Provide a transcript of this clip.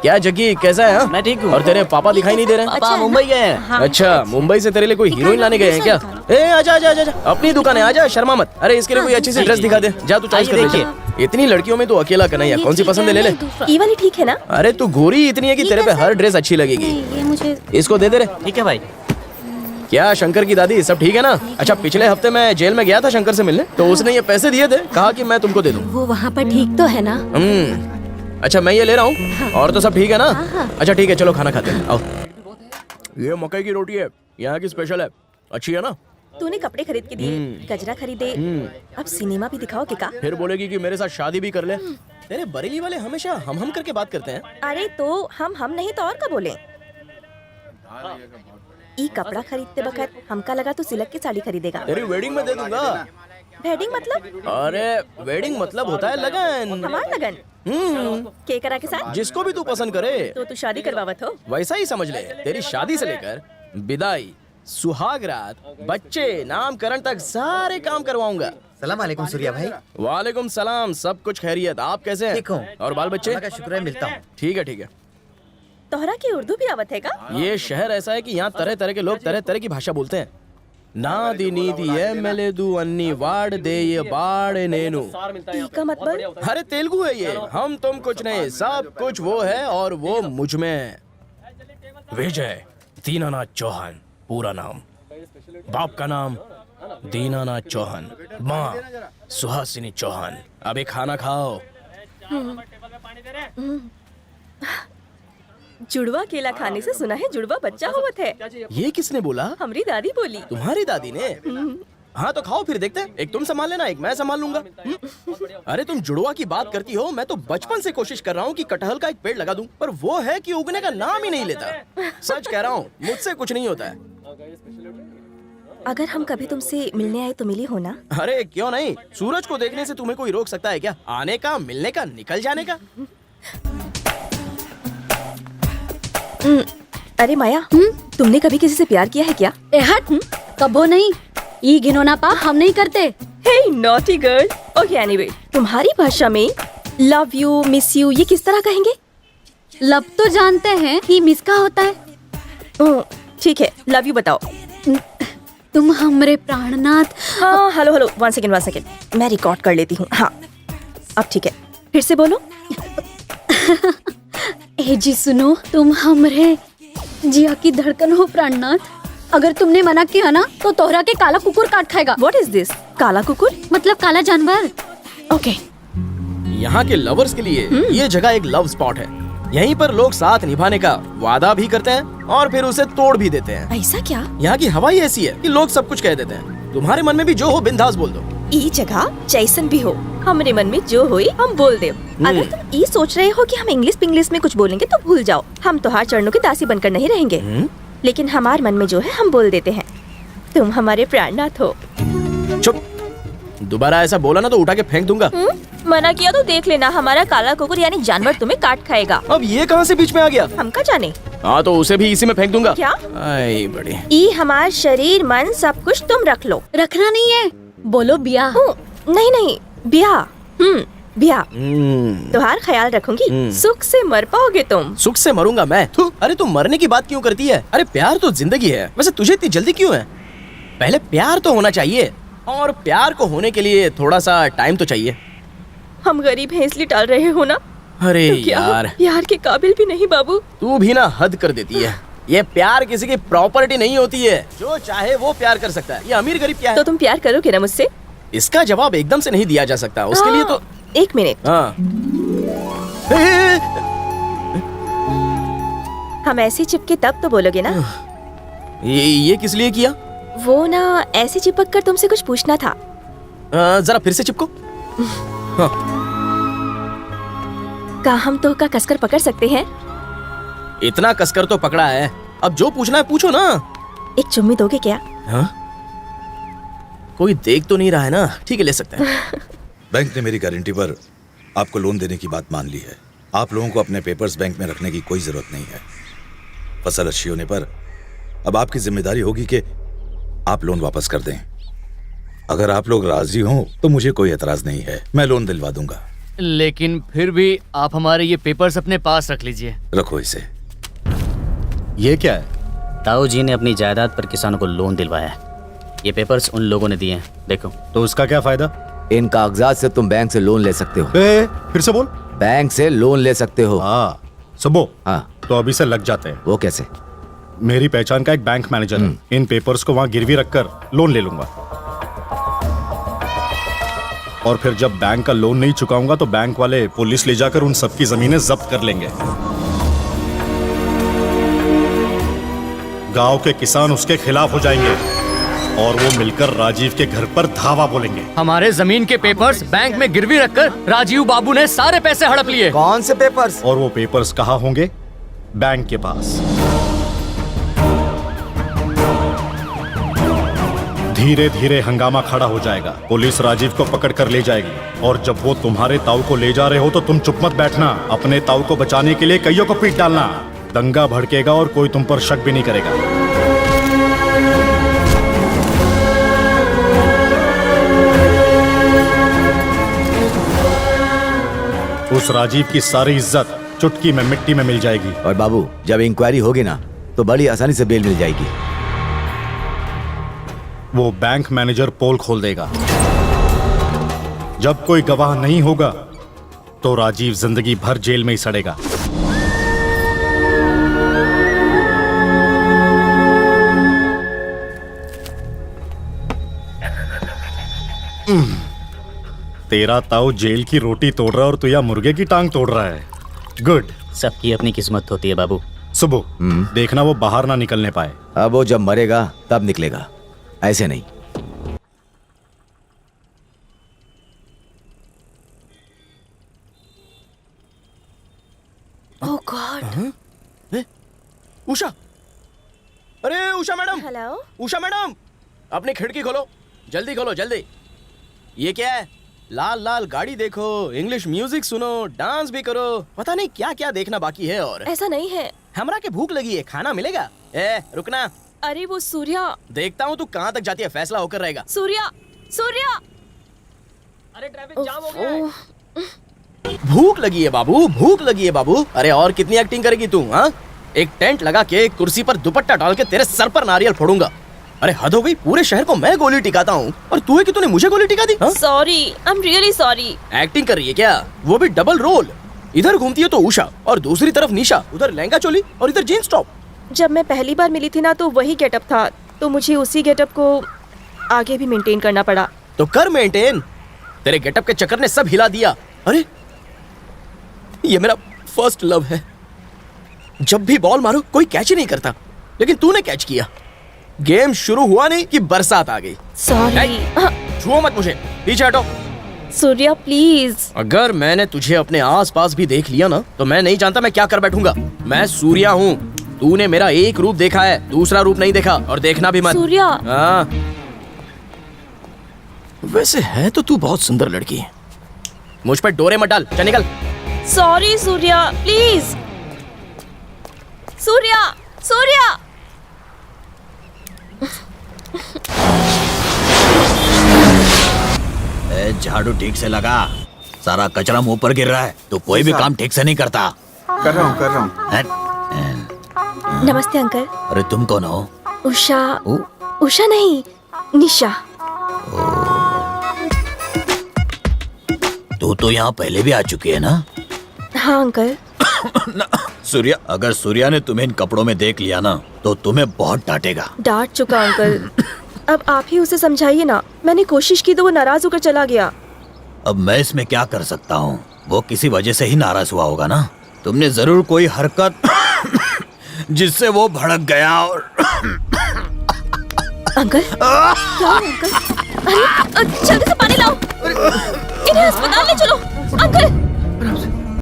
क्या जग्गी, कैसा है? मैं ठीक हूँ। और तेरे पापा दिखाई नहीं दे रहे? पापा मुंबई गए हैं। हाँ। अच्छा, मुंबई से तेरे लिए कोई हीरोइन लाने गए हैं क्या? ए आजा आजा आजा, अपनी दुकान है, आजा, शर्मा मत। अरे इसके लिए कोई अच्छी सी ड्रेस दिखा दे, जा तू चॉइस कर ले। देखिए। इतनी लड़कियों में तो अकेला कन्हैया, कौन सी पसंद है ले ले। ये वाली ठीक है ना? अरे तू गोरी इतनी है कि तेरे पे हर ड्रेस अच्छी लगेगी। ये मुझे इसको दे दे रे। ठीक है भाई। क्या शंकर की दादी, सब ठीक है ना? अच्छा, पिछले हफ्ते मैं जेल में गया था शंकर से मिलने, तो उसने ये पैसे दिए थे, कहा कि मैं तुमको दे दूं। वो वहाँ पर ठीक तो है ना? अच्छा, मैं ये ले रहा हूँ। और तो सब ठीक है ना? अच्छा ठीक है, चलो खाना खाते हैं, आओ। ये मकई की रोटी है, यहाँ की स्पेशल है, अच्छी है ना? तूने कपड़े खरीद के दिए, गजरा खरीदे, अब सिनेमा भी दिखाओगे का? फिर बोलेगी कि मेरे साथ शादी भी कर ले। तेरे बरेली वाले हमेशा हम करके बात करते हैं। अरे तो हम नहीं तो और क्या बोले? ई कपड़ा खरीदते वक्त हमका लगा तो सिल्क की साड़ी खरीदेगा। तेरी वेडिंग में दे दूंगा। वेडिंग मतलब? अरे वेडिंग मतलब होता है लगन। हमार लगन? के करा के साथ? जिसको भी तू पसंद करे। तो तू शादी करवावत हो? वैसा ही समझ ले, तेरी शादी से लेकर विदाई, सुहाग रात, बच्चे, नामकरण तक सारे काम करवाऊंगा। सलाम अलैकुम सूर्या भाई। वालेकुम सलाम, सब कुछ खैरियत, आप कैसे हैं? ठीक हूँ। और बाल बच्चे? अल्लाह का शुक्र है, मिलता हूँ। ठीक है ठीक है। तोहरा की उर्दू भी आवत है का? ये शहर ऐसा है कि यहाँ तरह तरह के लोग तरह तरह की भाषा बोलते हैं। नादी नीति एमएलएदू अन्नी वाड़ दे ये बाड़े नेनु। ई का मतलब? अरे तेलुगु है ये। हम तुम कुछ नहीं, सब कुछ वो है और वो मुझ में। विजय दीनानाथ चौहान पूरा नाम, बाप का नाम दीनानाथ चौहान, माँ सुहासिनी चौहान। अबे खाना खाओ। जुड़वा केला खाने से सुना है जुड़वा बच्चा होवत है। ये किसने बोला? हमारी दादी बोली। तुम्हारी दादी ने? हाँ तो खाओ फिर देखते हैं, एक तुम संभाल लेना, एक मैं संभाल लूंगा। अरे तुम जुड़वा की बात करती हो, मैं तो बचपन से कोशिश कर रहा हूँ कि कटहल का एक पेड़ लगा दूं, पर वो है कि उगने का नाम ही नहीं लेता। सच कह रहा हूँ, मुझसे कुछ नहीं होता है। अगर हम कभी तुमसे मिलने आए तो मिली हो ना? अरे क्यों नहीं, सूरज को देखने से तुम्हें कोई रोक सकता है क्या? आने का, मिलने का, निकल जाने का। अरे माया, तुमने कभी किसी से प्यार किया है क्या? हट, कबो नहीं। ये घिनौना पा हम नहीं करते। हे नॉटी गर्ल। ओके एनीवे, तुम्हारी भाषा में लव यू, मिस यू ये किस तरह कहेंगे? लब तो जानते हैं, ही मिस का होता है। ठीक है, लव यू बताओ। तुम हमरे प्राणनाथ। हाँ, हेलो हेलो, वन सेकेंड, मैं रिकॉर्ड कर लेती हूँ। हाँ अब ठीक है, फिर से बोलो। ए जी सुनो, तुम हमरे जिया की धड़कन हो प्राणनाथ। अगर तुमने मना किया ना तो तोहरा के काला कुकुर काट खाएगा। What is this? काला कुकुर मतलब काला जानवर। ओके। यहाँ के लवर्स के लिए ये जगह एक लव स्पॉट है। यहीं पर लोग साथ निभाने का वादा भी करते हैं और फिर उसे तोड़ भी देते हैं। ऐसा क्या? यहाँ की हवा ही ऐसी है कि लोग सब कुछ कह देते हैं। तुम्हारे मन में भी जो हो बिंदास बोल दो। ई जगह जैसन भी हो, हमारे मन में जो होई हम बोल दे। अगर तुम ये सोच रहे हो कि हम इंग्लिश में कुछ बोलेंगे तो भूल जाओ। हम तोहार चरणों की दासी बनकर नहीं रहेंगे, लेकिन हमारे मन में जो है हम बोल देते हैं। तुम हमारे प्राणनाथ हो। चुप, दोबारा ऐसा बोला ना तो उठा के फेंक दूंगा। मना किया तो देख लेना, हमारा काला कुकुर यानी जानवर तुम्हें काट खाएगा। अब ये कहाँ से बीच में आ गया? हम का जाने। हाँ तो उसे भी इसी में फेंक दूंगा। क्या? आई बड़ी। ई हमार शरीर मन सब कुछ तुम रख लो। रखना नहीं है, बोलो ब्याह। नहीं, ब्याह। ब्याह तुहार ख्याल रखूंगी। सुख से मर पाओगे तुम। सुख से मरूंगा मैं? अरे तुम मरने की बात क्यों करती है? अरे प्यार तो जिंदगी है। वैसे तुझे इतनी जल्दी क्यों है? पहले प्यार तो होना चाहिए, और प्यार को होने के लिए थोड़ा सा टाइम तो चाहिए। हम गरीब हैं इसलिए टाल रहे हो ना? अरे तो क्या यार, प्यार के काबिल भी नहीं बाबू। तू भी ना हद कर देती है। ये प्यार किसी की प्रॉपर्टी नहीं होती है, जो चाहे वो प्यार कर सकता है। ये अमीर गरीब क्या है? तो तुम प्यार करोगे ना मुझसे? इसका जवाब एकदम से नहीं दिया जा सकता, उसके लिए तो एक मिनट। हाँ। हम ऐसे चिपके तब तो बोलोगे ना। ये किस लिए किया? वो ना ऐसे चिपक कर तुमसे कुछ पूछना था। जरा फिर से चिपको। हाँ। क्या हम तो का कसकर पकड़ सकते हैं? इतना कसकर तो पकड़ा है, अब जो पूछना है पूछो ना। एक चुम्मी दोगे क्या? हाँ? कोई देख तो नहीं रहा है ना? ठीक है, ले सकते हैं। बैंक ने मेरी गारंटी पर आपको लोन देने की बात मान ली है। आप लोगों को अपने पेपर्स बैंक में रखने की कोई जरूरत नहीं है। फसल अच्छी होने पर अब आपकी जिम्मेदारी होगी कि आप लोन वापस कर दें। अगर आप लोग राजी हों तो मुझे कोई एतराज नहीं है, मैं लोन दिलवा दूंगा। लेकिन फिर भी आप हमारे ये पेपर्स अपने पास रख लीजिए। रखो इसे। ये क्या है? ताऊ जी ने अपनी जायदाद पर किसानों को लोन दिलवाया है। ये पेपर्स उन लोगों ने दिए हैं, देखो। तो उसका क्या फायदा? इन कागजात से तुम बैंक से लोन ले सकते हो। फिर से बोल। बैंक से लोन ले सकते हो। हाँ सुबो। हाँ तो अभी से लग जाते हैं। वो कैसे? मेरी पहचान का एक बैंक मैनेजर है। इन पेपर्स को वहाँ गिरवी रखकर लोन ले लूंगा, और फिर जब बैंक का लोन नहीं चुकाऊंगा तो बैंक वाले पुलिस ले जाकर उन सबकी जमीनें जब्त कर लेंगे। गांव के किसान उसके खिलाफ हो जाएंगे और वो मिलकर राजीव के घर पर धावा बोलेंगे। हमारे जमीन के पेपर्स बैंक में गिरवी रखकर राजीव बाबू ने सारे पैसे हड़प लिए। कौन से पेपर्स? और वो पेपर्स कहाँ होंगे? बैंक के पास। धीरे धीरे हंगामा खड़ा हो जाएगा। पुलिस राजीव को पकड़ कर ले जाएगी, और जब वो तुम्हारे ताऊ को ले जा रहे हो तो तुम चुप मत बैठना। अपने ताऊ को बचाने के लिए कईयों को पीट डालना। दंगा भड़केगा और कोई तुम पर शक भी नहीं करेगा। उस राजीव की सारी इज्जत चुटकी में मिट्टी में मिल जाएगी। और बाबू, जब इंक्वायरी होगी ना तो बड़ी आसानी से बेल मिल जाएगी। वो बैंक मैनेजर पोल खोल देगा। जब कोई गवाह नहीं होगा तो राजीव जिंदगी भर जेल में ही सड़ेगा। तेरा ताऊ जेल की रोटी तोड़ रहा है और तू या मुर्गे की टांग तोड़ रहा है। गुड। सबकी अपनी किस्मत होती है बाबू। सुबह देखना वो बाहर ना निकलने पाए। अब वो जब मरेगा तब निकलेगा, ऐसे नहीं। ओह गॉड। उषा, अरे Usha madam, hello. Usha madam, अपनी खिड़की खोलो, जल्दी खोलो जल्दी। ये क्या है? लाल लाल गाड़ी देखो, इंग्लिश म्यूजिक सुनो, डांस भी करो, पता नहीं क्या क्या देखना बाकी है। और ऐसा नहीं है। हमरा के भूख लगी है, खाना मिलेगा? ए रुकना। अरे वो सूर्या। देखता हूँ तू कहाँ तक जाती है, फैसला होकर रहेगा। सूर्या, सूर्या। अरे ट्रैफिक जाम हो गया है। भूख लगी है बाबू, भूख लगी है बाबू। अरे और कितनी एक्टिंग करेगी तू? हाँ, एक टेंट लगा के एक कुर्सी पर दुपट्टा डाल के तेरे सर पर नारियल फोड़ूंगा। अरे हद हो गई, पूरे शहर को मैं गोली टिकाता हूँ और तू है कि तूने मुझे गोली टिका दी? Sorry, I am really sorry. Acting कर रही है क्या? वो भी डबल रोल। इधर घूमती है तो उषा और दूसरी तरफ निशा, उधर लहंगा चोली और इधर जीन्स टॉप। जब मैं पहली बार मिली थी ना तो वही गेटअप था, तो मुझे उसी गेटअप को आगे भी मेंटेन करना पड़ा। तो कर मेंटेन, तेरे गेटअप के चक्कर ने सब हिला दिया। अरे ये मेरा फर्स्ट लव है। जब भी बॉल मारो कोई कैच ही नहीं करता, लेकिन तूने कैच किया। गेम शुरू हुआ नहीं कि बरसात आ गई। सॉरी। छुओ मत मुझे, पीछे हटो। सूर्या प्लीज। अगर मैंने तुझे अपने आसपास भी देख लिया ना तो मैं नहीं जानता मैं क्या कर बैठूंगा। मैं सूर्या हूँ। तूने मेरा एक रूप देखा है, दूसरा रूप नहीं देखा, और देखना भी मत। सूर्या। हाँ। वैसे है तो तू बहुत सुंदर लड़की है। मुझ पर डोरे मत डाल, चल निकल। Sorry Surya please. सूर्या, सूर्या। झाड़ू ठीक से लगा, सारा कचरा मुंह पर गिर रहा है, तो कोई भी काम ठीक से नहीं करता। कर रहा हूँ। नमस्ते अंकल। अरे तुम कौन हो? उषा। उषा नहीं, निशा। तू तो यहाँ पहले भी आ चुकी है ना? हाँ अंकल। सूर्या, अगर सूर्या ने तुम्हें इन कपड़ों में देख लिया ना तो तुम्हें बहुत डांटेगा। डांट चुका अंकल, अब आप ही उसे समझाइए ना। मैंने कोशिश की तो वो नाराज होकर चला गया। अब मैं इसमें क्या कर सकता हूँ? वो किसी वजह से ही नाराज हुआ होगा ना। तुमने जरूर कोई हरकत जिससे वो भड़क गया। और अंकल क्या अंकल? अरे जल्दी से पानी लाओ, इन्हें अस्पताल ले चलो। अंकल